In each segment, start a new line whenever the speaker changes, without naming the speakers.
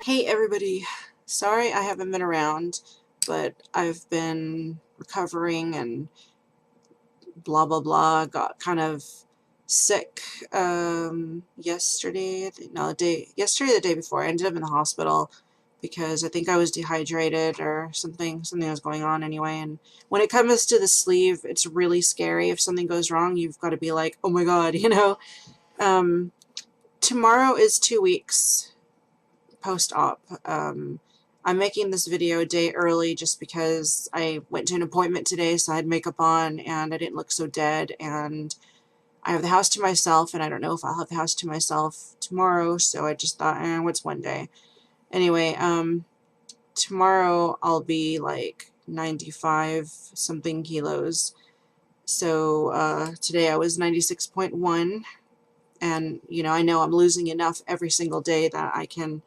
Hey everybody, sorry I haven't been around, but I've been recovering and blah blah blah. Got kind of sick yesterday, no, yesterday, the day before. I ended up in the hospital because I think I was dehydrated or something was going on anyway. And when it comes to the sleeve, it's really scary. If something goes wrong, you've got to be like, oh my god, Um, Tomorrow is 2 weeks post-op. I'm making this video a day early just because I went to an appointment today, so I had makeup on and I didn't look so dead, and I have the house to myself, and I don't know if I'll have the house to myself tomorrow, so I just thought, what's one day? Anyway, tomorrow I'll be like 95 something kilos. So today I was 96.1, and I know I'm losing enough every single day that I can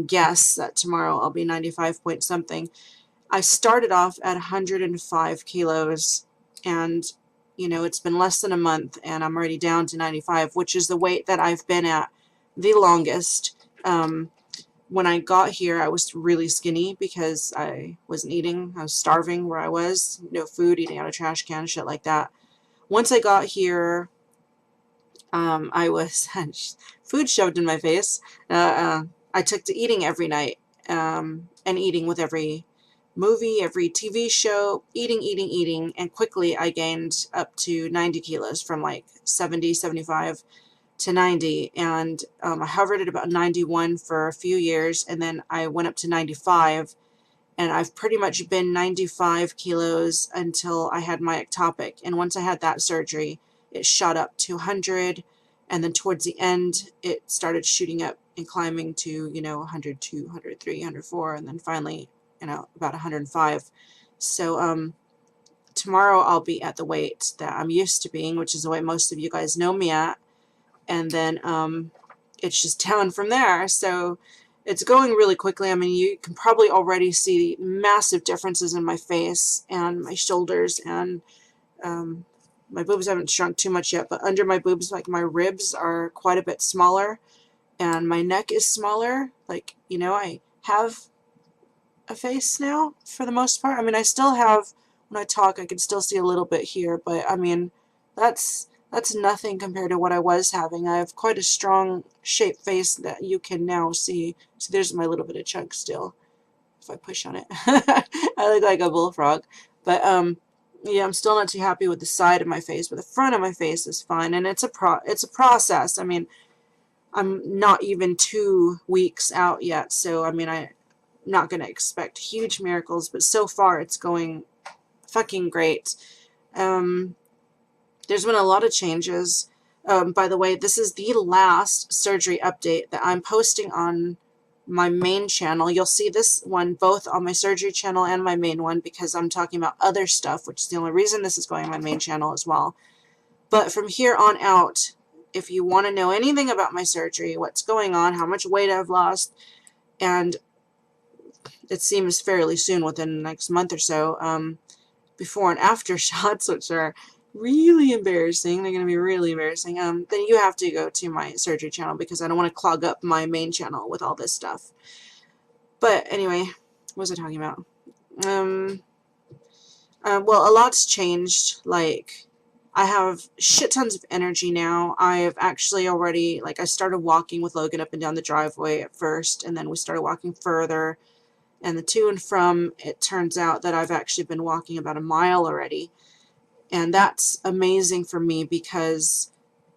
guess that tomorrow I'll be 95 point something. I started off at 105 kilos, and it's been less than a month and I'm already down to 95, which is the weight that I've been at the longest. When I got here, I was really skinny because I wasn't eating. I was starving where I was, no food, eating out of trash cans, shit like that. Once I got here, I was food shoved in my face. I took to eating every night, and eating with every movie, every TV show, eating, and quickly I gained up to 90 kilos from like 70, 75 to 90, and I hovered at about 91 for a few years, and then I went up to 95, and I've pretty much been 95 kilos until I had my ectopic. And once I had that surgery, it shot up to 100, and then towards the end it started shooting up and climbing to 102, 103, 104, and then finally about 105. So tomorrow I'll be at the weight that I'm used to being, which is the weight most of you guys know me at, and then it's just down from there. So it's going really quickly. I mean, you can probably already see massive differences in my face and my shoulders, and my boobs haven't shrunk too much yet, but under my boobs, like, my ribs are quite a bit smaller, and my neck is smaller. Like, I have a face now for the most part. I mean, I still have, when I talk, I can still see a little bit here, but I mean, that's nothing compared to what I was having. I have quite a strong shaped face that you can now see. So there's my little bit of chunk still, if I push on it. I look like a bullfrog. But yeah, I'm still not too happy with the side of my face, but the front of my face is fine, and it's a process. I mean, I'm not even 2 weeks out yet, so I mean, I'm not going to expect huge miracles, but so far it's going fucking great. There's been a lot of changes. By the way, this is the last surgery update that I'm posting on my main channel. You'll see this one both on my surgery channel and my main one, because I'm talking about other stuff, which is the only reason this is going on my main channel as well. But from here on out, if you want to know anything about my surgery, what's going on, how much weight I've lost, and it seems fairly soon, within the next month or so, before and after shots, which are really embarrassing, they're going to be really embarrassing, then you have to go to my surgery channel, because I don't want to clog up my main channel with all this stuff. But anyway, what was I talking about? Well, a lot's changed. Like, I have shit tons of energy now. I've actually already, like, I started walking with Logan up and down the driveway at first, and then we started walking further, and the to and from, it turns out that I've actually been walking about a mile already. And that's amazing for me because,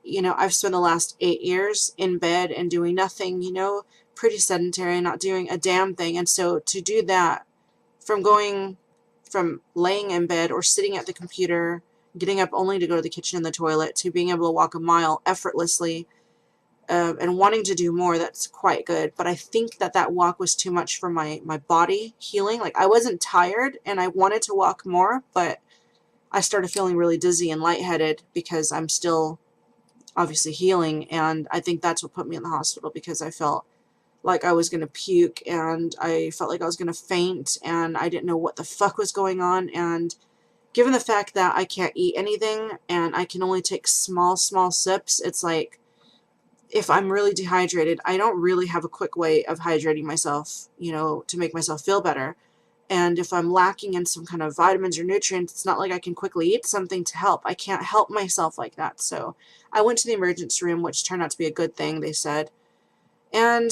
I've spent the last 8 years in bed and doing nothing, pretty sedentary, not doing a damn thing. And so to do that, from laying in bed or sitting at the computer, getting up only to go to the kitchen and the toilet, to being able to walk a mile effortlessly, and wanting to do more, that's quite good. But I think that walk was too much for my body healing. Like, I wasn't tired and I wanted to walk more, but I started feeling really dizzy and lightheaded because I'm still obviously healing, and I think that's what put me in the hospital, because I felt like I was going to puke, and I felt like I was going to faint, and I didn't know what the fuck was going on. And given the fact that I can't eat anything and I can only take small sips, it's like if I'm really dehydrated, I don't really have a quick way of hydrating myself, you know, to make myself feel better. And if I'm lacking in some kind of vitamins or nutrients, it's not like I can quickly eat something to help. I can't help myself like that. So I went to the emergency room, which turned out to be a good thing, they said. And,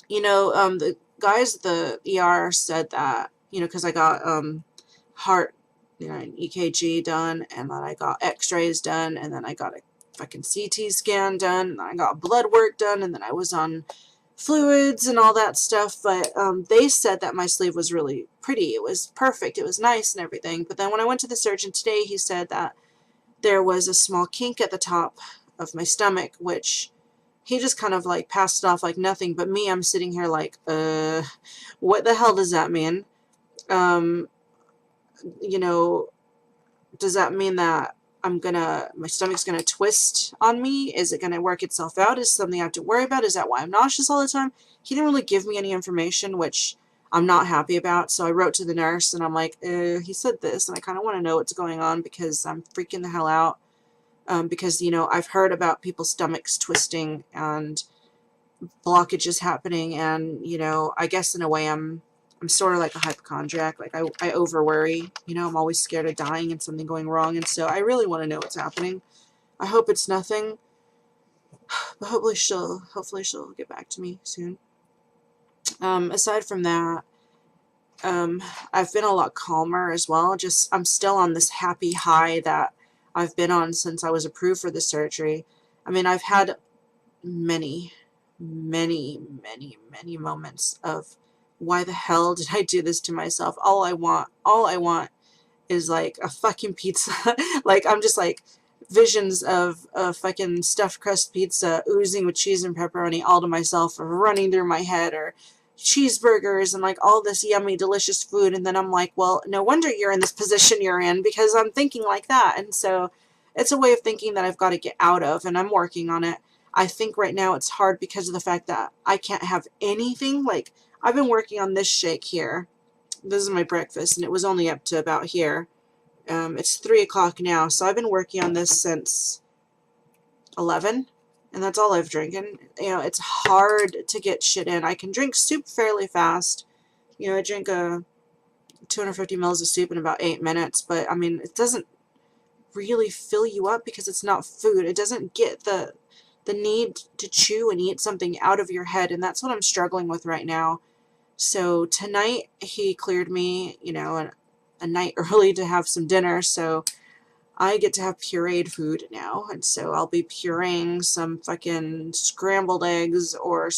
you know, the guys at the ER said that, you know, because I got heart, you know, an EKG done, and then I got x-rays done, and then I got a fucking CT scan done, and then I got blood work done, and then I was on fluids and all that stuff. But they said that my sleeve was really pretty. It was perfect. It was nice and everything. But then when I went to the surgeon today, he said that there was a small kink at the top of my stomach, which he just kind of like passed it off like nothing. But me, I'm sitting here like, what the hell does that mean? You know, does that mean that my stomach's gonna twist on me? Is it gonna work itself out? Is it something I have to worry about? Is that why I'm nauseous all the time? He didn't really give me any information, which I'm not happy about. So I wrote to the nurse and I'm like, he said this, and I kind of want to know what's going on because I'm freaking the hell out. Because, you know, I've heard about people's stomachs twisting and blockages happening, and, you know, I guess in a way I'm sort of like a hypochondriac. Like I over worry, you know, I'm always scared of dying and something going wrong, and so I really want to know what's happening. I hope it's nothing, but hopefully she'll get back to me soon. Aside from that, I've been a lot calmer as well. Just, I'm still on this happy high that I've been on since I was approved for the surgery. I mean, I've had many, many, many, many moments of, why the hell did I do this to myself? All I want is like a fucking pizza. Like, I'm just like visions of a fucking stuffed crust pizza oozing with cheese and pepperoni all to myself, or running through my head, or cheeseburgers and like all this yummy delicious food. And then I'm like, well, no wonder you're in this position you're in, because I'm thinking like that. And so it's a way of thinking that I've got to get out of, and I'm working on it. I think right now it's hard because of the fact that I can't have anything. Like, I've been working on this shake here. This is my breakfast, and it was only up to about here. It's 3 o'clock now, so I've been working on this since 11, and that's all I've drinking. You know, it's hard to get shit in. I can drink soup fairly fast. You know, I drink 250 mils of soup in about 8 minutes, but I mean, it doesn't really fill you up because it's not food. It doesn't get the need to chew and eat something out of your head, and that's what I'm struggling with right now. So tonight he cleared me, you know, a night early to have some dinner, so I get to have pureed food now, and so I'll be pureeing some fucking scrambled eggs, or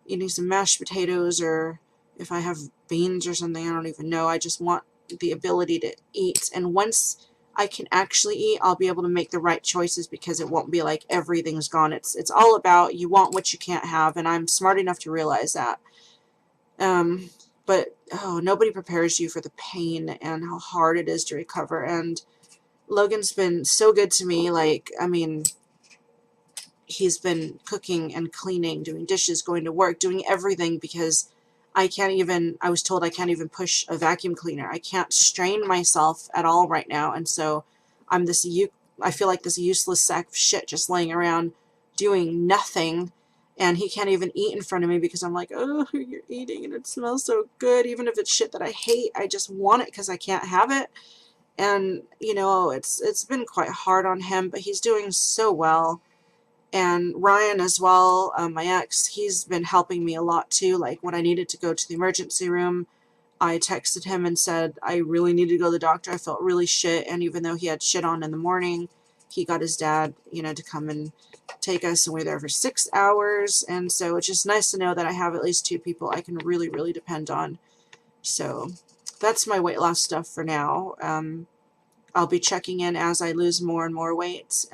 eating some mashed potatoes, or if I have beans or something, I don't even know. I just want the ability to eat, and once I can actually eat, I'll be able to make the right choices, because it won't be like everything's gone. It's all about, you want what you can't have, and I'm smart enough to realize that. But nobody prepares you for the pain and how hard it is to recover. And Logan's been so good to me. Like, I mean, he's been cooking and cleaning, doing dishes, going to work, doing everything, because I was told I can't even push a vacuum cleaner. I can't strain myself at all right now. And so I feel like this useless sack of shit just laying around doing nothing. And he can't even eat in front of me because I'm like, oh, you're eating and it smells so good. Even if it's shit that I hate, I just want it because I can't have it. And, you know, it's been quite hard on him, but he's doing so well. And Ryan as well, my ex, he's been helping me a lot too. Like, when I needed to go to the emergency room, I texted him and said I really needed to go to the doctor. I felt really shit, and even though he had shit on in the morning, he got his dad, you know, to come and take us, and we were there for 6 hours. And so it's just nice to know that I have at least 2 people I can really, really depend on. So that's my weight loss stuff for now. I'll be checking in as I lose more and more weight.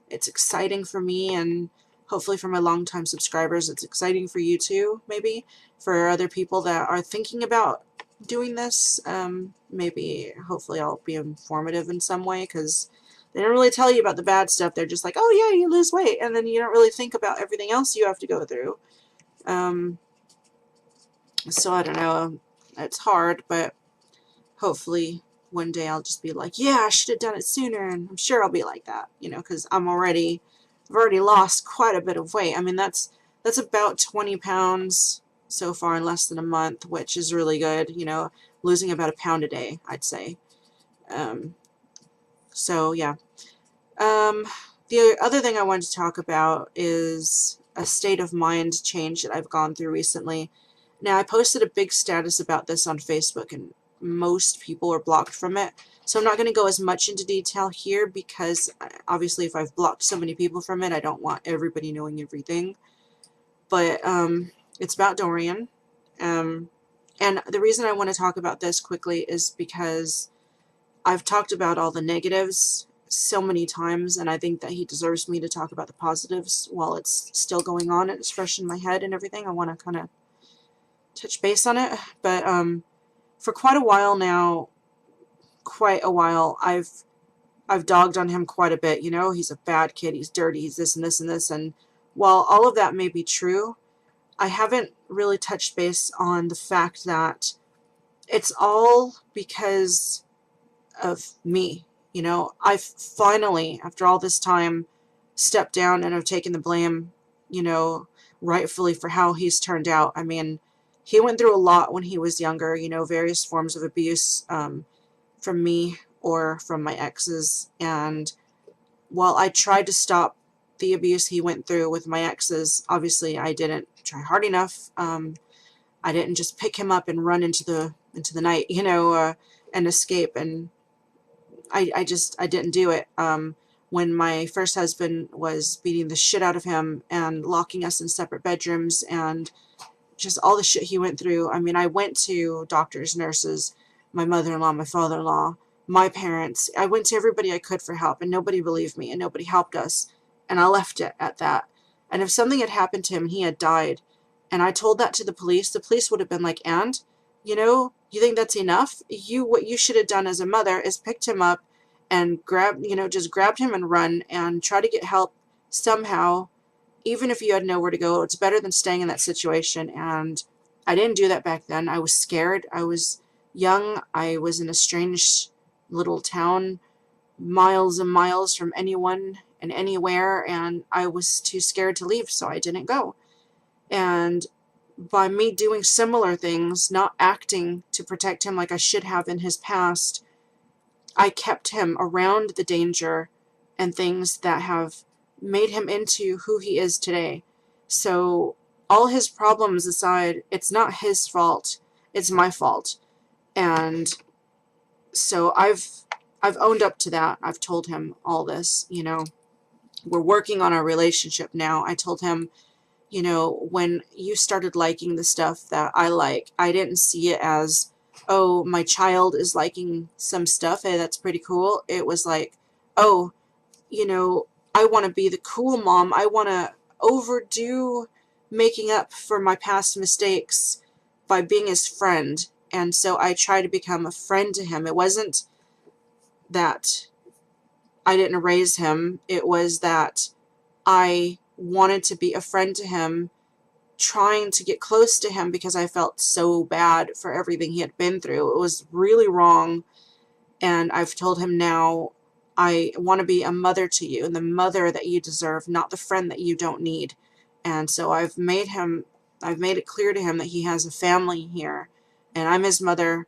It's exciting for me, and hopefully for my longtime subscribers, it's exciting for you too, maybe. For other people that are thinking about doing this, hopefully I'll be informative in some way, because they don't really tell you about the bad stuff. They're just like, oh yeah, you lose weight, and then you don't really think about everything else you have to go through. So I don't know. It's hard, but hopefully one day I'll just be like, yeah, I should have done it sooner, and I'm sure I'll be like that, you know, because I'm already I've already lost quite a bit of weight. I mean, that's about 20 pounds so far in less than a month, which is really good, you know, losing about a pound a day, I'd say. Um, so, yeah. The other thing I wanted to talk about is a state of mind change that I've gone through recently. Now, I posted a big status about this on Facebook, and most people were blocked from it. So I'm not going to go as much into detail here because obviously if I've blocked so many people from it, I don't want everybody knowing everything. But it's about Dorian. And the reason I want to talk about this quickly is because I've talked about all the negatives so many times, and I think that he deserves me to talk about the positives while it's still going on and it's fresh in my head and everything. I want to kind of touch base on it. But for quite a while now, I've dogged on him quite a bit. You know, he's a bad kid, he's dirty, he's this and this and this. And while all of that may be true, I haven't really touched base on the fact that it's all because of me. You know, I've finally, after all this time, stepped down and have taken the blame, you know, rightfully for how he's turned out. I mean, he went through a lot when he was younger, you know, various forms of abuse from me or from my exes. And while I tried to stop the abuse he went through with my exes, obviously I didn't try hard enough. I didn't just pick him up and run into the night, you know, and escape. And I didn't do it. When my first husband was beating the shit out of him and locking us in separate bedrooms and just all the shit he went through. I mean, I went to doctors, nurses, my mother-in-law, my father-in-law, my parents. I went to everybody I could for help, and nobody believed me, and nobody helped us. And I left it at that. And if something had happened to him and he had died, and I told that to the police would have been like, and, you know, you think that's enough? What you should have done as a mother is picked him up and just grabbed him and run and try to get help somehow, even if you had nowhere to go. It's better than staying in that situation. And I didn't do that back then. I was scared. I was young. I was in a strange little town, miles and miles from anyone and anywhere, and I was too scared to leave, so I didn't go. And by me doing similar things, not acting to protect him like I should have in his past, I kept him around the danger and things that have made him into who he is today. So all his problems aside, it's not his fault, it's my fault. And so I've owned up to that. I've told him all this, you know. We're working on our relationship now. I told him, you know, when you started liking the stuff that I like, I didn't see it as, oh, my child is liking some stuff, hey, that's pretty cool. It was like, oh, you know, I want to be the cool mom. I want to overdo making up for my past mistakes by being his friend. And so I try to become a friend to him. It wasn't that I didn't raise him. It was that I wanted to be a friend to him, trying to get close to him because I felt so bad for everything he had been through. It was really wrong. And I've told him now, I want to be a mother to you and the mother that you deserve, not the friend that you don't need. And so I've made it clear to him that he has a family here and I'm his mother,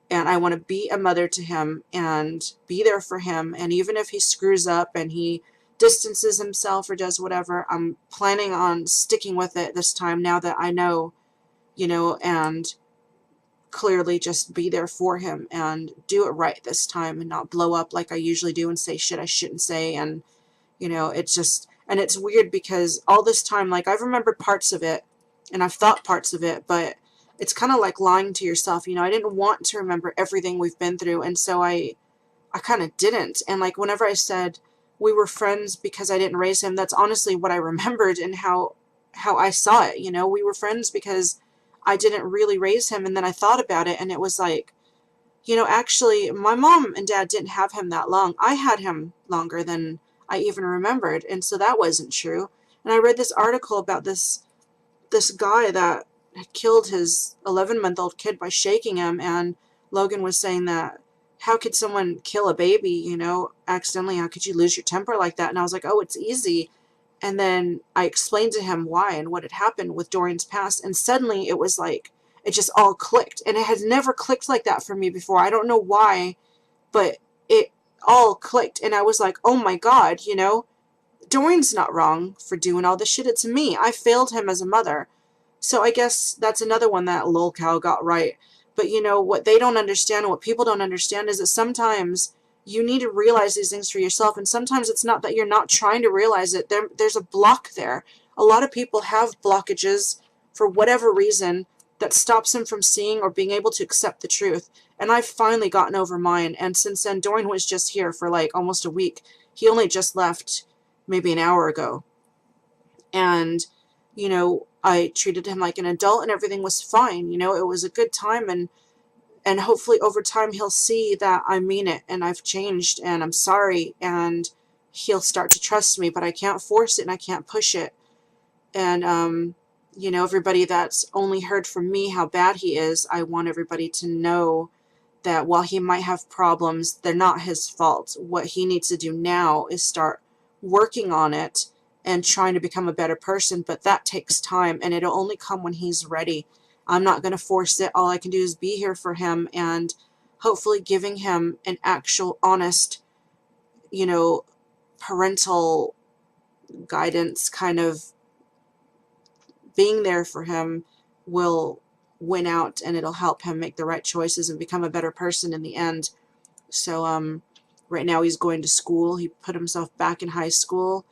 and I want to be a mother to him and be there for him. And even if he screws up and he distances himself or does whatever, I'm planning on sticking with it this time now that I know, you know, and clearly just be there for him and do it right this time and not blow up like I usually do and say shit I shouldn't say. And, you know, it's just, and it's weird because all this time, like, I've remembered parts of it and I've thought parts of it, but it's kind of like lying to yourself. You know, I didn't want to remember everything we've been through, and so I kind of didn't. And like whenever I said we were friends because I didn't raise him, that's honestly what I remembered and how I saw it. You know, we were friends because I didn't really raise him. And then I thought about it and it was like, you know, actually my mom and dad didn't have him that long. I had him longer than I even remembered. And so that wasn't true. And I read this article about this guy that had killed his 11-month-old kid by shaking him, and Logan was saying that how could someone kill a baby, you know, accidentally? How could you lose your temper like that? And I was like, oh, it's easy. And then I explained to him why and what had happened with Dorian's past, and suddenly it was like, it just all clicked. And it had never clicked like that for me before. I don't know why, but it all clicked. And I was like, oh my God, you know, Dorian's not wrong for doing all this shit. It's me. I failed him as a mother. So I guess that's another one that lol cow got right. But you know, what they don't understand and what people don't understand is that sometimes you need to realize these things for yourself. And sometimes it's not that you're not trying to realize it. There's a block there. A lot of people have blockages for whatever reason that stops them from seeing or being able to accept the truth. And I've finally gotten over mine. And since then, Dorian was just here for like almost a week. He only just left maybe an hour ago. And, you know, I treated him like an adult and everything was fine. You know, it was a good time, and hopefully over time he'll see that I mean it and I've changed and I'm sorry, and he'll start to trust me, but I can't force it and I can't push it. And, you know, everybody that's only heard from me how bad he is, I want everybody to know that while he might have problems, they're not his fault. What he needs to do now is start working on it and trying to become a better person, but that takes time, and it'll only come when he's ready. I'm not going to force it. All I can do is be here for him and hopefully giving him an actual honest, you know, parental guidance, kind of being there for him will win out, and it'll help him make the right choices and become a better person in the end. So right now he's going to school. He put himself back in high school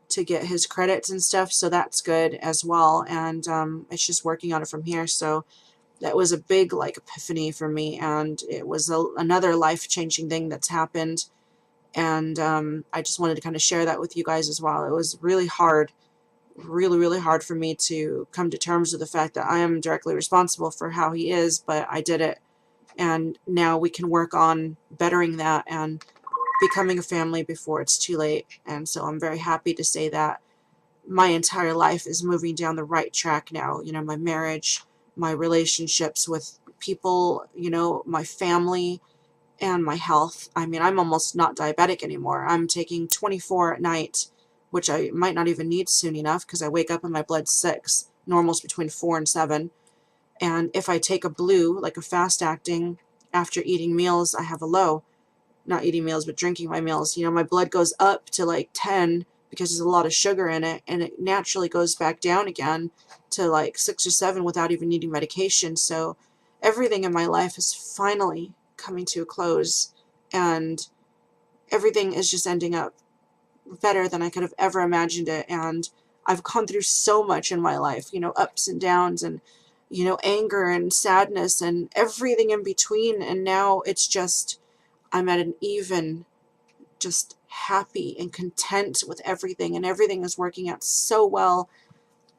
to get his credits and stuff, so that's good as well. And it's just working on it from here. So that was a big like epiphany for me, and it was another life-changing thing that's happened. And I just wanted to kind of share that with you guys as well. It was really hard, really hard for me to come to terms with the fact that I am directly responsible for how he is, but I did it, and now we can work on bettering that and becoming a family before it's too late. And so I'm very happy to say that my entire life is moving down the right track now. You know, my marriage, my relationships with people, you know, my family, and my health. I mean, I'm almost not diabetic anymore. I'm taking 24 at night, which I might not even need soon enough because I wake up and my blood's 6. Normal's between 4 and 7. And if I take a blue, like a fast acting, after eating meals, I have a low. Not eating meals, but drinking my meals. You know, my blood goes up to like 10 because there's a lot of sugar in it, and it naturally goes back down again to like 6 or 7 without even needing medication. So everything in my life is finally coming to a close, and everything is just ending up better than I could have ever imagined it. And I've gone through so much in my life, you know, ups and downs, and, you know, anger and sadness and everything in between. And now it's just, I'm at an even, just happy and content with everything, and everything is working out so well.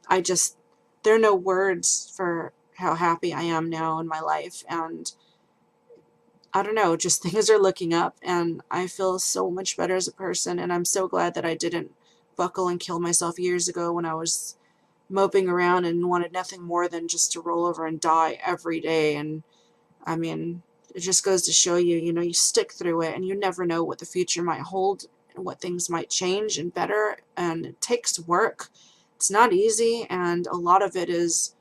There are no words for how happy I am now in my life. And I don't know, just things are looking up, and I feel so much better as a person. And I'm so glad that I didn't buckle and kill myself years ago when I was moping around and wanted nothing more than just to roll over and die every day. And I mean, it just goes to show you, you know, you stick through it, and you never know what the future might hold and what things might change and better. And it takes work. It's not easy, and a lot of it is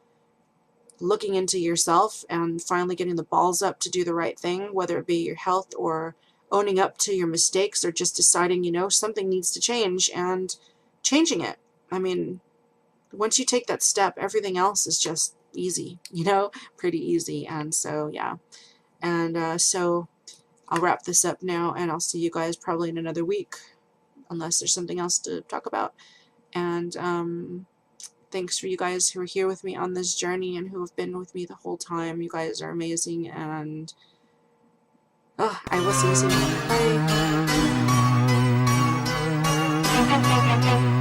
looking into yourself and finally getting the balls up to do the right thing, whether it be your health or owning up to your mistakes, or just deciding, you know, something needs to change and changing it. I mean, once you take that step, everything else is just easy, you know, pretty easy. And so, yeah. And so I'll wrap this up now, and I'll see you guys probably in another week, unless there's something else to talk about. And thanks for you guys who are here with me on this journey and who have been with me the whole time. You guys are amazing, and I will see you soon. Bye.